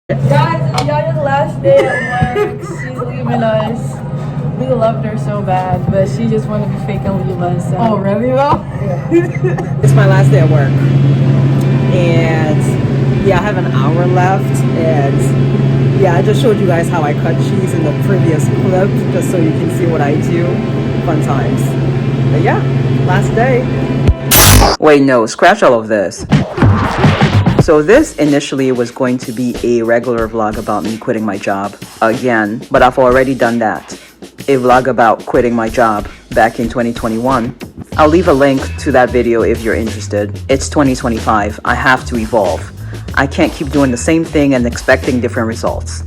Guys, it's Yaya's last day at work. She's leaving us. We loved her so bad, but she just wanted to be fake and leave us. So. Oh, really though? Yeah. It's my last day at work. And yeah, I have an hour left. And yeah, I just showed you guys how I cut cheese in the previous clip, just so you can see what I do. Fun times. But yeah, last day. Wait, no, scratch all of this. So this initially was going to be a regular vlog about me quitting my job again, but I've already done that. A vlog about quitting my job back in 2021. I'll leave a link to that video if you're interested. It's 2025. I have to evolve. I can't keep doing the same thing and expecting different results.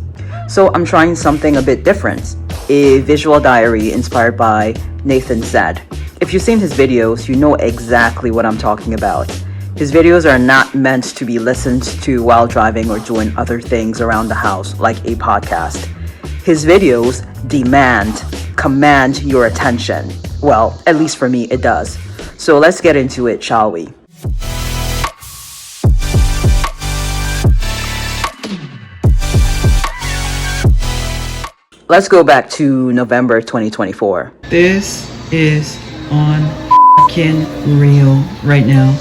So I'm trying something a bit different. A visual diary inspired by Nathan Zed. If you've seen his videos, you know exactly what I'm talking about. His videos are not meant to be listened to while driving or doing other things around the house like a podcast. His videos command your attention. Well, at least for me, it does. So let's get into it, shall we? Let's go back to November 2024. This is on fucking real right now.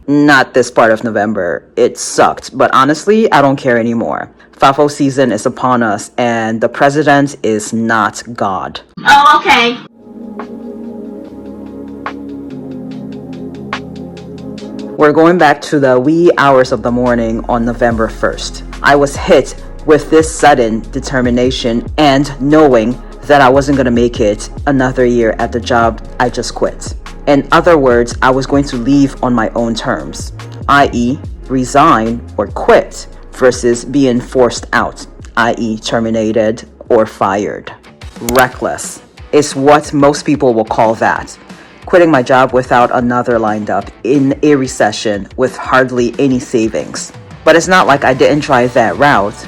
Not this part of November. It sucked, but honestly, I don't care anymore. FAFO season is upon us, and the president is not God. Oh, okay. We're going back to the wee hours of the morning on November 1st. I was hit with this sudden determination and knowing that I wasn't going to make it another year at the job I just quit. In other words, I was going to leave on my own terms, i.e. resign or quit versus being forced out, i.e. terminated or fired. Reckless is what most people will call that. Quitting my job without another lined up in a recession with hardly any savings. But it's not like I didn't try that route,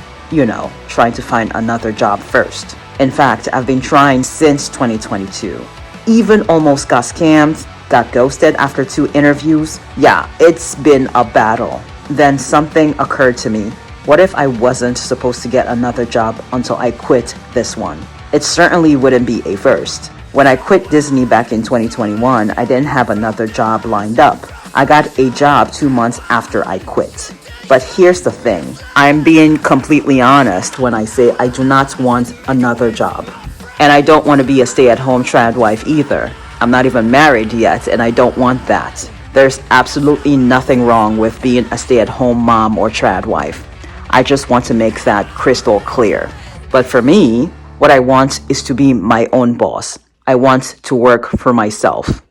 trying to find another job first. In fact, I've been trying since 2022. Even almost got scammed, got ghosted after 2 interviews. Yeah, it's been a battle. Then something occurred to me. What if I wasn't supposed to get another job until I quit this one? It certainly wouldn't be a first. When I quit Disney back in 2021, I didn't have another job lined up. I got a job 2 months after I quit. But here's the thing. I'm being completely honest when I say I do not want another job. And I don't want to be a stay-at-home trad wife either. I'm not even married yet, and I don't want that. There's absolutely nothing wrong with being a stay-at-home mom or trad wife. I just want to make that crystal clear. But for me, what I want is to be my own boss. I want to work for myself.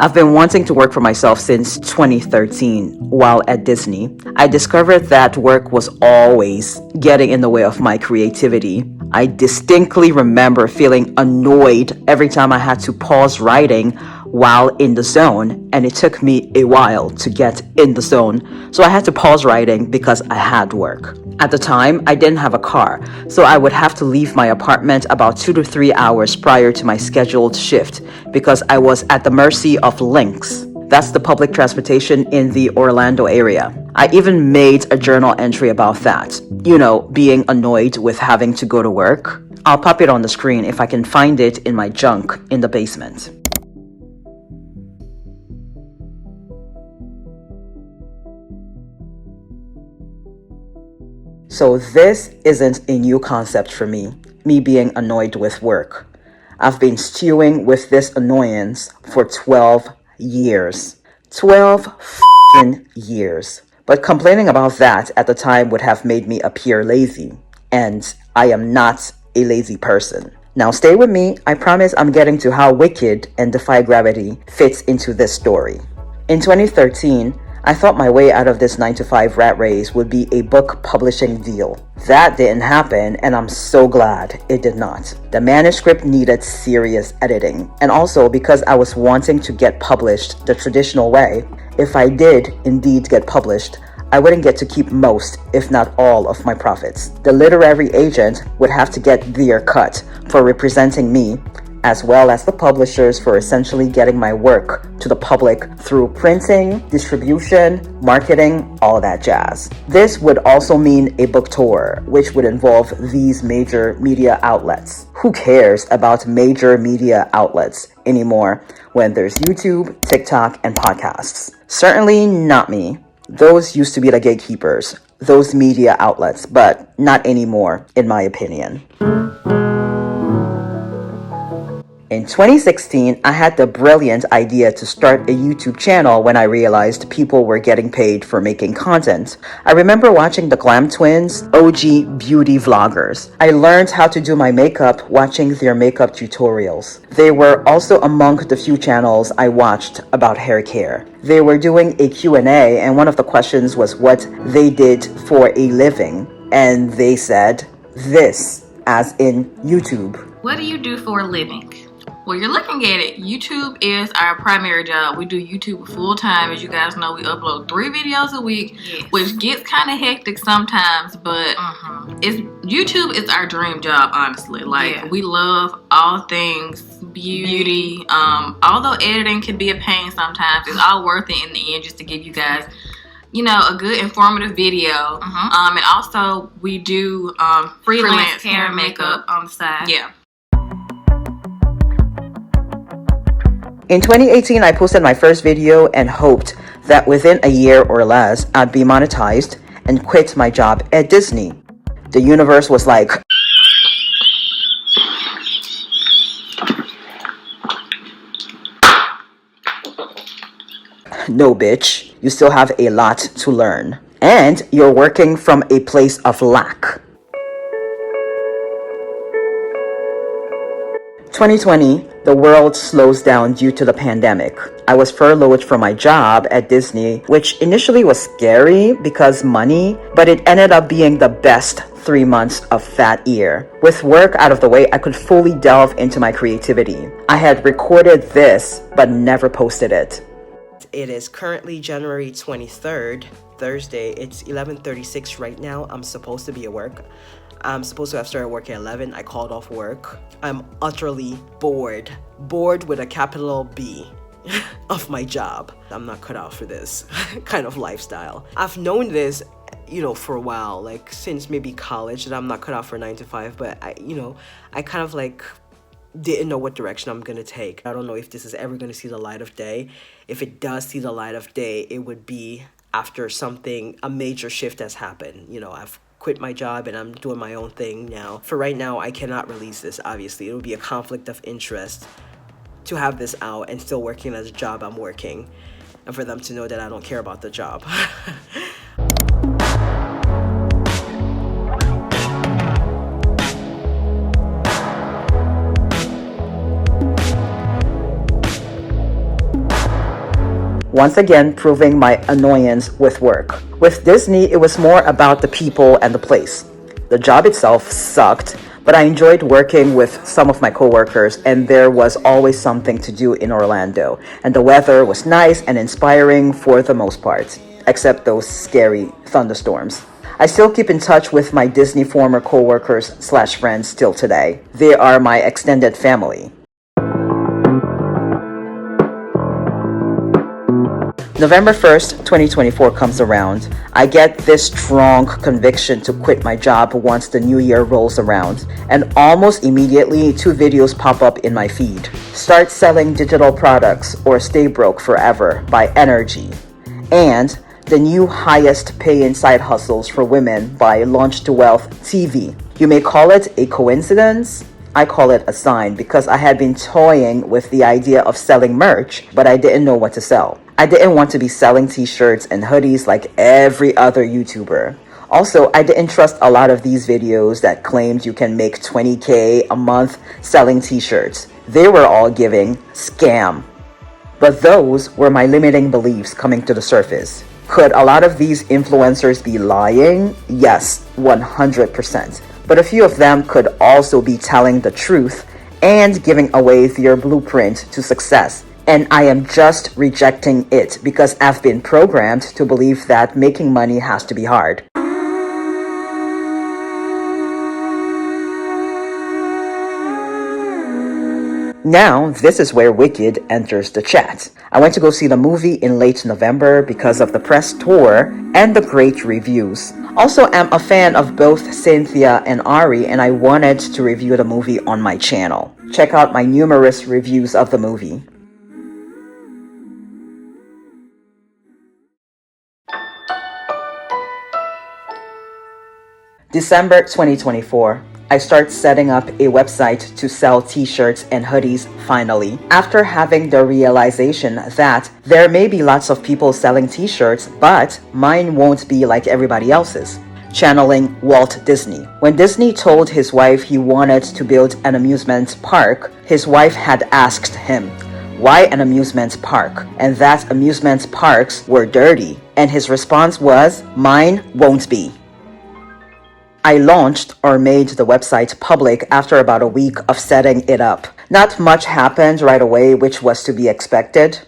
I've been wanting to work for myself since 2013 while at Disney. I discovered that work was always getting in the way of my creativity. I distinctly remember feeling annoyed every time I had to pause writing while in the zone, and it took me a while to get in the zone. So I had to pause writing because I had work. At the time, I didn't have a car, so I would have to leave my apartment about 2 to 3 hours prior to my scheduled shift because I was at the mercy of Lynx. That's the public transportation in the Orlando area. I even made a journal entry about that. Being annoyed with having to go to work. I'll pop it on the screen if I can find it in my junk in the basement. So this isn't a new concept for me being annoyed with work. I've been stewing with this annoyance for 12 years. 12 f***ing years. But complaining about that at the time would have made me appear lazy. And I am not a lazy person. Now stay with me. I promise I'm getting to how Wicked and Defy Gravity fits into this story. In 2013, I thought my way out of this 9-to-5 rat race would be a book publishing deal. That didn't happen, and I'm so glad it did not. The manuscript needed serious editing, and also because I was wanting to get published the traditional way. If I did indeed get published, I wouldn't get to keep most, if not all, of my profits. The literary agent would have to get their cut for representing me, as well as the publishers for essentially getting my work to the public through printing, distribution, marketing, all that jazz. This would also mean a book tour, which would involve these major media outlets. Who cares about major media outlets anymore when there's YouTube, TikTok, and podcasts? Certainly not me. Those used to be the gatekeepers, those media outlets, but not anymore, in my opinion. In 2016, I had the brilliant idea to start a YouTube channel when I realized people were getting paid for making content. I remember watching the Glam Twins, OG beauty vloggers. I learned how to do my makeup watching their makeup tutorials. They were also among the few channels I watched about hair care. They were doing a Q&A, and one of the questions was what they did for a living. And they said this, as in YouTube. What do you do for a living? Well, you're looking at it. YouTube is our primary job. We do YouTube full time. As you guys know, we upload 3 videos a week, which gets kind of hectic sometimes, but YouTube is our dream job, honestly. Like, we love all things beauty. Although editing can be a pain sometimes, it's all worth it in the end just to give you guys, you know, a good informative video. And also we do freelance hair and makeup on the side. Yeah. In 2018, I posted my first video and hoped that within a year or less, I'd be monetized and quit my job at Disney. The universe was like, no, bitch, you still have a lot to learn. And you're working from a place of lack. 2020, the world slows down due to the pandemic. I was furloughed from my job at Disney, which initially was scary because money, but it ended up being the best 3 months of that year. With work out of the way, I could fully delve into my creativity. I had recorded this, but never posted it. It is currently January 23rd, Thursday. It's 11:36 right now. I'm supposed to be at work. I'm supposed to have started work at 11. I called off work. I'm utterly bored. Bored with a capital B of my job. I'm not cut out for this kind of lifestyle. I've known this, you know, for a while, like since maybe college, that I'm not cut out for 9 to 5, but I kind of like didn't know what direction I'm gonna take. I don't know if this is ever gonna see the light of day. If it does see the light of day, it would be after a major shift has happened. You know, I've quit my job and I'm doing my own thing now. For right now, I cannot release this, obviously. It would be a conflict of interest to have this out and still working as a job I'm working, and for them to know that I don't care about the job. Once again, proving my annoyance with work. With Disney, it was more about the people and the place. The job itself sucked, but I enjoyed working with some of my coworkers, and there was always something to do in Orlando. And the weather was nice and inspiring for the most part, except those scary thunderstorms. I still keep in touch with my Disney former coworkers/friends still today. They are my extended family. November 1st, 2024 comes around. I get this strong conviction to quit my job once the new year rolls around. And almost immediately, 2 videos pop up in my feed. Start Selling Digital Products or Stay Broke Forever by Energy. And the new highest paying side hustles for women by Launch to Wealth TV. You may call it a coincidence. I call it a sign because I had been toying with the idea of selling merch, but I didn't know what to sell. I didn't want to be selling t-shirts and hoodies like every other YouTuber. Also, I didn't trust a lot of these videos that claimed you can make $20K a month selling t-shirts. They were all giving scam. But those were my limiting beliefs coming to the surface. Could a lot of these influencers be lying? Yes, 100%. But a few of them could also be telling the truth and giving away their blueprint to success. And I am just rejecting it because I've been programmed to believe that making money has to be hard. Now, this is where Wicked enters the chat. I went to go see the movie in late November because of the press tour and the great reviews. Also, I'm a fan of both Cynthia and Ari, and I wanted to review the movie on my channel. Check out my numerous reviews of the movie. December 2024. I start setting up a website to sell t-shirts and hoodies finally. After having the realization that there may be lots of people selling t-shirts, but mine won't be like everybody else's. Channeling Walt Disney. When Disney told his wife he wanted to build an amusement park, his wife had asked him, why an amusement park? And that amusement parks were dirty. And his response was, mine won't be. I launched or made the website public after about a week of setting it up. Not much happened right away, which was to be expected.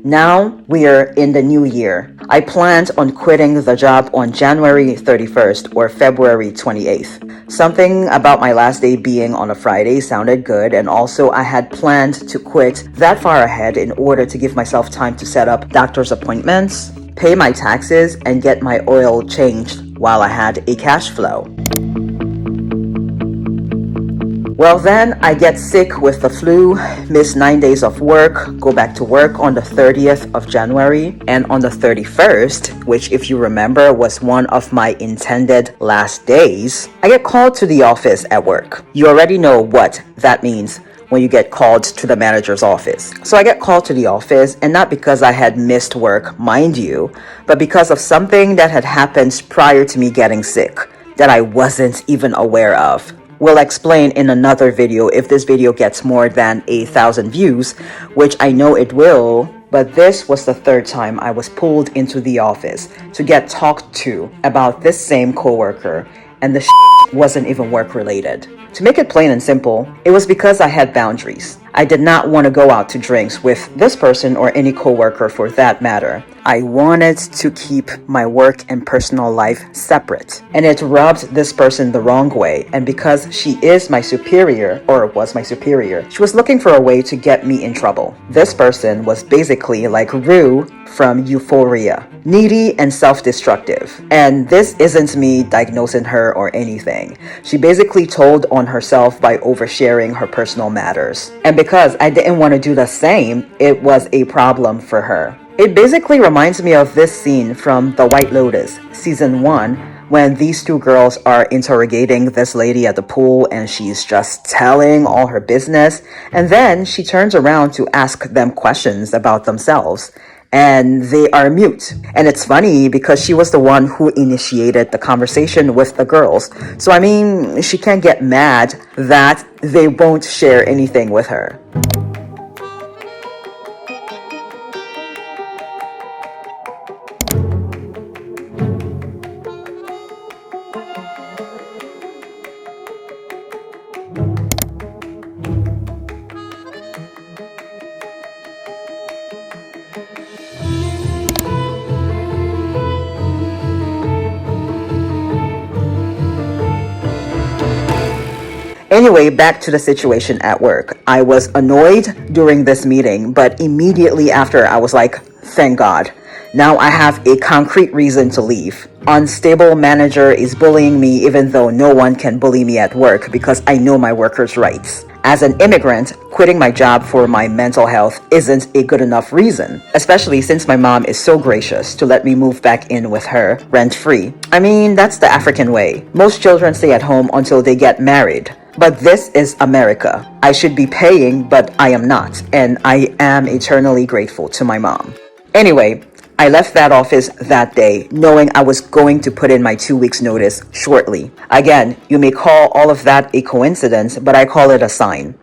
Now we're in the new year. I planned on quitting the job on January 31st or February 28th. Something about my last day being on a Friday sounded good, and also I had planned to quit that far ahead in order to give myself time to set up doctor's appointments, pay my taxes, and get my oil changed while I had a cash flow. Well, then I get sick with the flu, miss 9 days of work, go back to work on the 30th of January, and on the 31st, which if you remember was one of my intended last days, I get called to the office at work. You already know what that means when you get called to the manager's office. So I get called to the office, and not because I had missed work, mind you, but because of something that had happened prior to me getting sick that I wasn't even aware of. We'll explain in another video if this video gets more than 1,000 views, which I know it will, but this was the third time I was pulled into the office to get talked to about this same coworker, and the wasn't even work related. To make it plain and simple, it was because I had boundaries. I did not want to go out to drinks with this person or any coworker for that matter. I wanted to keep my work and personal life separate. And it rubbed this person the wrong way. And because she is my superior, or was my superior, she was looking for a way to get me in trouble. This person was basically like Rue from Euphoria, needy and self-destructive. And this isn't me diagnosing her or anything. She basically told on herself by oversharing her personal matters. And because I didn't want to do the same, it was a problem for her. It basically reminds me of this scene from The White Lotus, season 1, when these two girls are interrogating this lady at the pool and she's just telling all her business. And then she turns around to ask them questions about themselves, and they are mute. And it's funny because she was the one who initiated the conversation with the girls. So I mean, she can't get mad that they won't share anything with her. Anyway, back to the situation at work. I was annoyed during this meeting, but immediately after I was like, thank God. Now I have a concrete reason to leave. Unstable manager is bullying me even though no one can bully me at work because I know my workers' rights. As an immigrant, quitting my job for my mental health isn't a good enough reason, especially since my mom is so gracious to let me move back in with her rent-free. I mean, that's the African way. Most children stay at home until they get married. But this is America. I should be paying, but I am not, and I am eternally grateful to my mom. Anyway, I left that office that day, knowing I was going to put in my 2 weeks notice shortly. Again, you may call all of that a coincidence, but I call it a sign.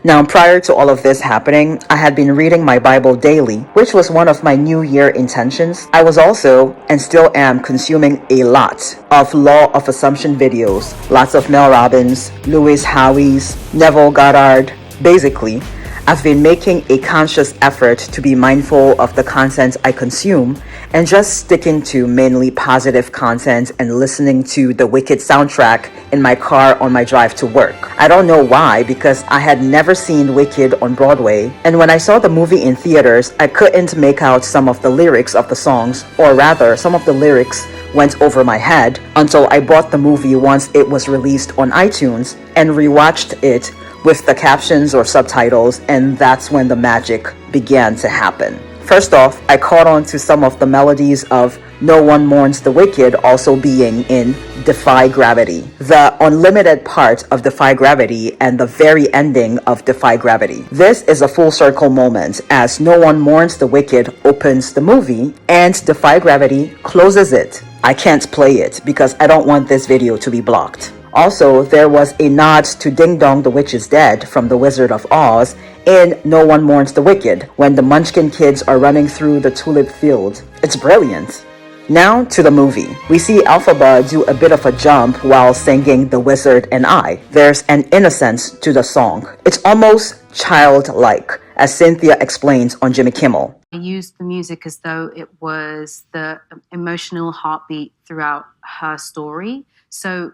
Now, prior to all of this happening, I had been reading my Bible daily, which was one of my New Year intentions. I was also, and still am, consuming a lot of Law of Assumption videos. Lots of Mel Robbins, Louis Howey's, Neville Goddard. Basically, I've been making a conscious effort to be mindful of the content I consume and just sticking to mainly positive content and listening to the Wicked soundtrack in my car on my drive to work. I don't know why, because I had never seen Wicked on Broadway, and when I saw the movie in theaters, I couldn't make out some of the lyrics of the songs, or rather, some of the lyrics went over my head until I bought the movie once it was released on iTunes and rewatched it with the captions or subtitles, and that's when the magic began to happen. First off, I caught on to some of the melodies of No One Mourns the Wicked also being in Defy Gravity, the unlimited part of Defy Gravity and the very ending of Defy Gravity. This is a full circle moment as No One Mourns the Wicked opens the movie and Defy Gravity closes it. I can't play it because I don't want this video to be blocked. Also, there was a nod to Ding Dong the Witch is Dead from The Wizard of Oz in No One Mourns the Wicked when the Munchkin kids are running through the tulip field. It's brilliant. Now to the movie. We see Elphaba do a bit of a jump while singing The Wizard and I. There's an innocence to the song. It's almost childlike, as Cynthia explains on Jimmy Kimmel. I used the music as though it was the emotional heartbeat throughout her story. So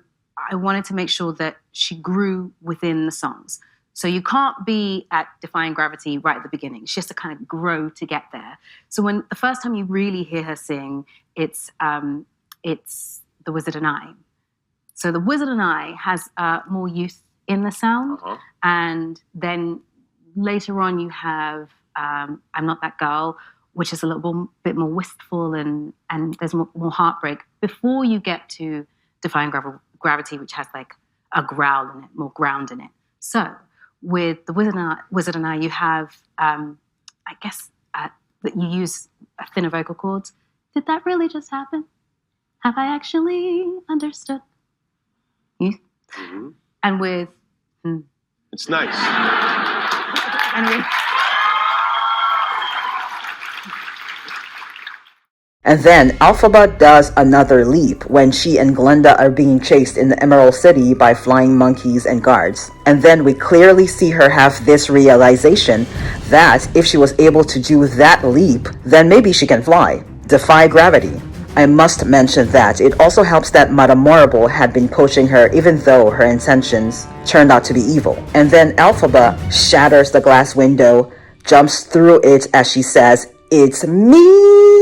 I wanted to make sure that she grew within the songs. So you can't be at Defying Gravity right at the beginning. She has to kind of grow to get there. So when the first time you really hear her sing, it's The Wizard and I. So The Wizard and I has more youth in the sound. And then later on you have I'm Not That Girl, which is a little bit more wistful and there's more heartbreak before you get to Defying Gravity, which has like a growl in it, more ground in it. So with The Wizard and I, you have, I guess, that you use thinner vocal cords. Did that really just happen? Have I actually understood? And with... It's nice. And with... And then Elphaba does another leap when she and Glenda are being chased in the Emerald City by flying monkeys and guards. And then we clearly see her have this realization that if she was able to do that leap, then maybe she can fly. Defy gravity. I must mention that it also helps that Madame Morrible had been coaching her even though her intentions turned out to be evil. And then Elphaba shatters the glass window, jumps through it as she says, "It's me!"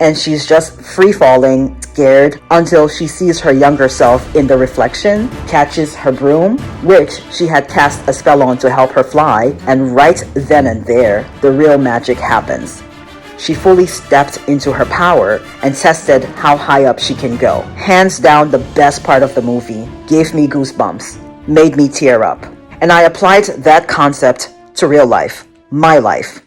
And she's just free-falling, scared, until she sees her younger self in the reflection, catches her broom, which she had cast a spell on to help her fly, and right then and there, the real magic happens. She fully stepped into her power and tested how high up she can go. Hands down, the best part of the movie. Gave me goosebumps. Made me tear up. And I applied that concept to real life. My life.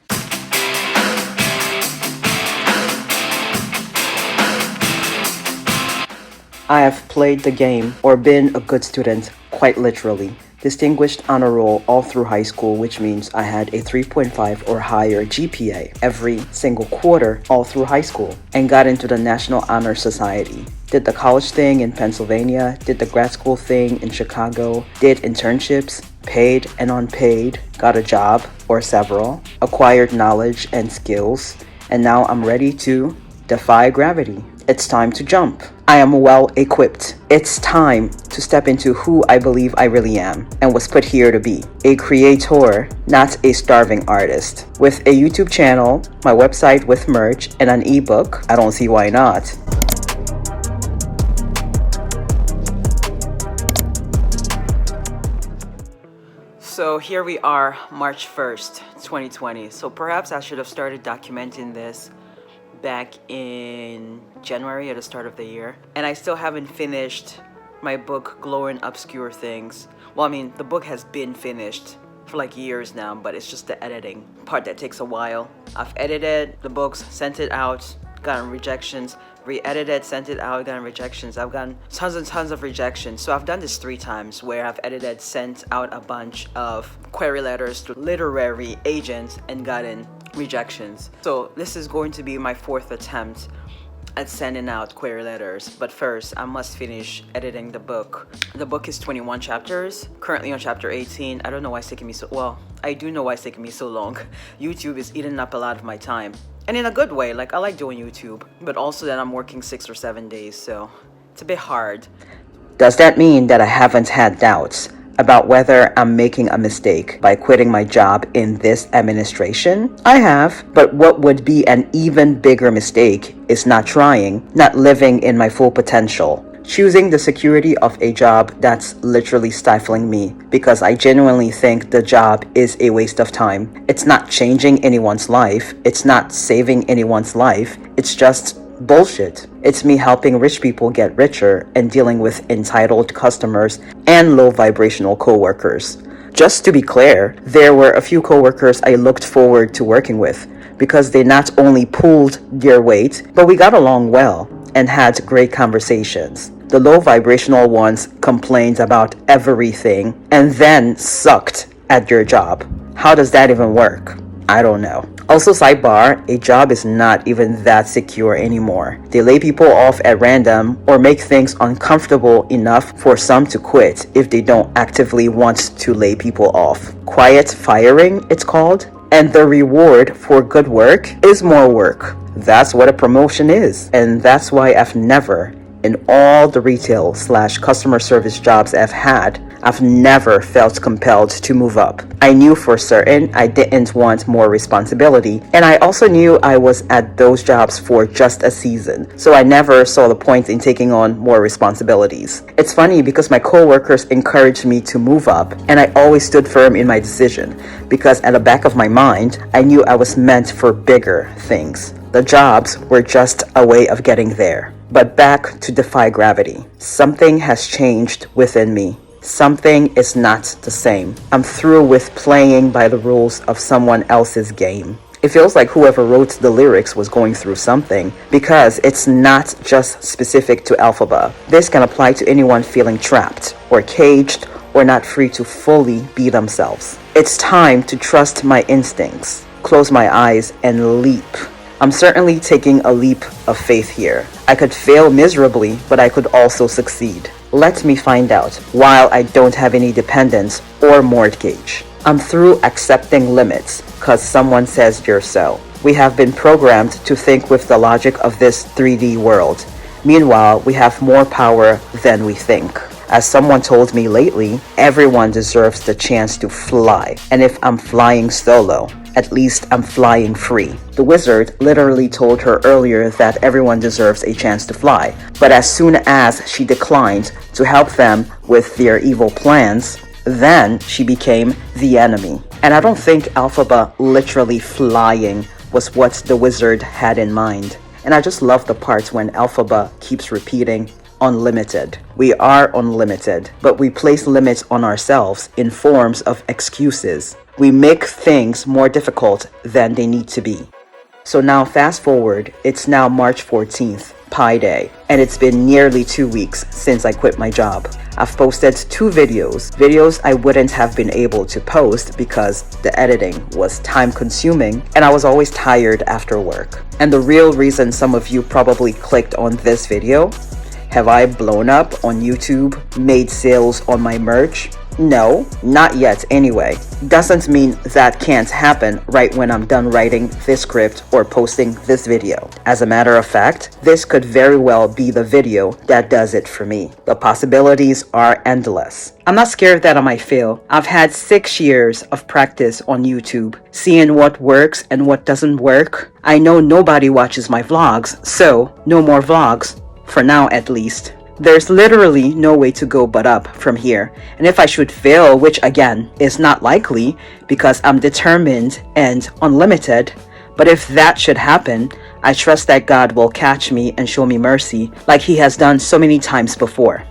I have played the game or been a good student, quite literally. Distinguished honor roll all through high school, which means I had a 3.5 or higher GPA every single quarter all through high school, and got into the National Honor Society. Did the college thing in Pennsylvania, did the grad school thing in Chicago, did internships, paid and unpaid, got a job or several, acquired knowledge and skills, and now I'm ready to defy gravity. It's time to jump. I am well equipped. It's time to step into who I believe I really am and was put here to be. A creator, not a starving artist. With a YouTube channel, my website with merch, and an ebook, I don't see why not. So here we are, March 1st, 2020. So perhaps I should have started documenting this back in January at the start of the year. And I still haven't finished my book, Glowing Obscure Things. Well, I mean, the book has been finished for like years now, but it's just the editing part that takes a while. I've edited the books, sent it out, gotten rejections, re-edited, sent it out, gotten rejections. I've gotten tons and tons of rejections. So I've done this 3 times where I've edited, sent out a bunch of query letters to literary agents and gotten rejections. So this is going to be my 4th attempt at sending out query letters, but first I must finish editing the book. The book is 21 chapters, currently on chapter 18. I don't know why it's taking me so, well, I do know why it's taking me so long. YouTube is eating up a lot of my time. And in a good way, like I like doing YouTube, but also that I'm working 6 or 7 days, so it's a bit hard. Does that mean that I haven't had doubts about whether I'm making a mistake by quitting my job in this administration? I have, but what would be an even bigger mistake is not trying, not living in my full potential. Choosing the security of a job that's literally stifling me because I genuinely think the job is a waste of time. It's not changing anyone's life. It's not saving anyone's life. It's just bullshit. It's me helping rich people get richer and dealing with entitled customers and low vibrational coworkers. Just to be clear, there were a few coworkers I looked forward to working with because they not only pulled their weight, but we got along well and had great conversations. The low vibrational ones complained about everything and then sucked at their job. How does that even work? I don't know. Also, sidebar, a job is not even that secure anymore. They lay people off at random or make things uncomfortable enough for some to quit if they don't actively want to lay people off. Quiet firing, it's called. And the reward for good work is more work. That's what a promotion is. And that's why I've never, in all the retail/customer service jobs I've never felt compelled to move up. I knew for certain I didn't want more responsibility, and I also knew I was at those jobs for just a season, so I never saw the point in taking on more responsibilities. It's funny because my coworkers encouraged me to move up, and I always stood firm in my decision because at the back of my mind, I knew I was meant for bigger things. The jobs were just a way of getting there. But back to defy gravity. Something has changed within me. Something is not the same. I'm through with playing by the rules of someone else's game. It feels like whoever wrote the lyrics was going through something because it's not just specific to Alphaba. This can apply to anyone feeling trapped or caged or not free to fully be themselves. It's time to trust my instincts, close my eyes, and leap. I'm certainly taking a leap of faith here. I could fail miserably, but I could also succeed. Let me find out, while I don't have any dependents or mortgage. I'm through accepting limits, cause someone says you're so. We have been programmed to think with the logic of this 3D world. Meanwhile, we have more power than we think. As someone told me lately, everyone deserves the chance to fly. And if I'm flying solo, at least I'm flying free. The wizard literally told her earlier that everyone deserves a chance to fly. But as soon as she declined to help them with their evil plans, then she became the enemy. And I don't think Alphaba literally flying was what the wizard had in mind. And I just love the parts when Alphaba keeps repeating, unlimited. We are unlimited, but we place limits on ourselves in forms of excuses. We make things more difficult than they need to be. So now fast forward, it's now March 14th, Pi Day, and it's been nearly 2 weeks since I quit my job. I've posted 2 videos I wouldn't have been able to post because the editing was time consuming and I was always tired after work. And the real reason some of you probably clicked on this video, have I blown up on YouTube, made sales on my merch? No, not yet anyway. Doesn't mean that can't happen right when I'm done writing this script or posting this video. As a matter of fact, this could very well be the video that does it for me. The possibilities are endless. I'm not scared that I might fail. I've had 6 years of practice on YouTube, seeing what works and what doesn't work. I know nobody watches my vlogs, so no more vlogs. For now at least. There's literally no way to go but up from here. And if I should fail, which again is not likely because I'm determined and unlimited, but if that should happen, I trust that God will catch me and show me mercy like he has done so many times before.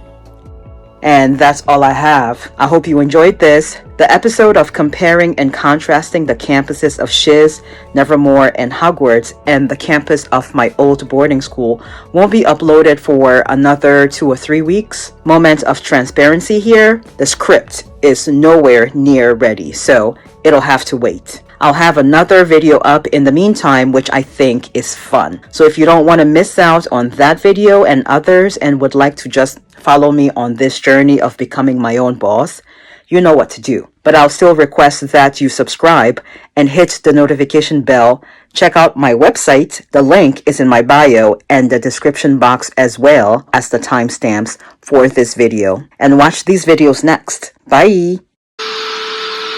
And that's all I have. I hope you enjoyed this. The episode of comparing and contrasting the campuses of Shiz, Nevermore, and Hogwarts and the campus of my old boarding school won't be uploaded for another 2 or 3 weeks. Moment of transparency here. The script is nowhere near ready, so it'll have to wait. I'll have another video up in the meantime, which I think is fun. So if you don't want to miss out on that video and others and would like to just follow me on this journey of becoming my own boss, you know what to do. But I'll still request that you subscribe and hit the notification bell. Check out my website. The link is in my bio and the description box, as well as the timestamps for this video. And watch these videos next. Bye!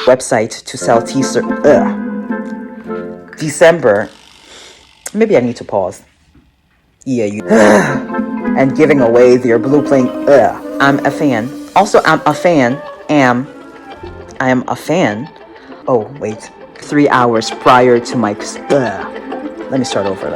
Website to sell t-shirt. December. Maybe I need to pause. Yeah, you. And giving away their blue plane. I'm a fan. Also, I am a fan. Oh, wait. 3 hours prior to my. Let me start over.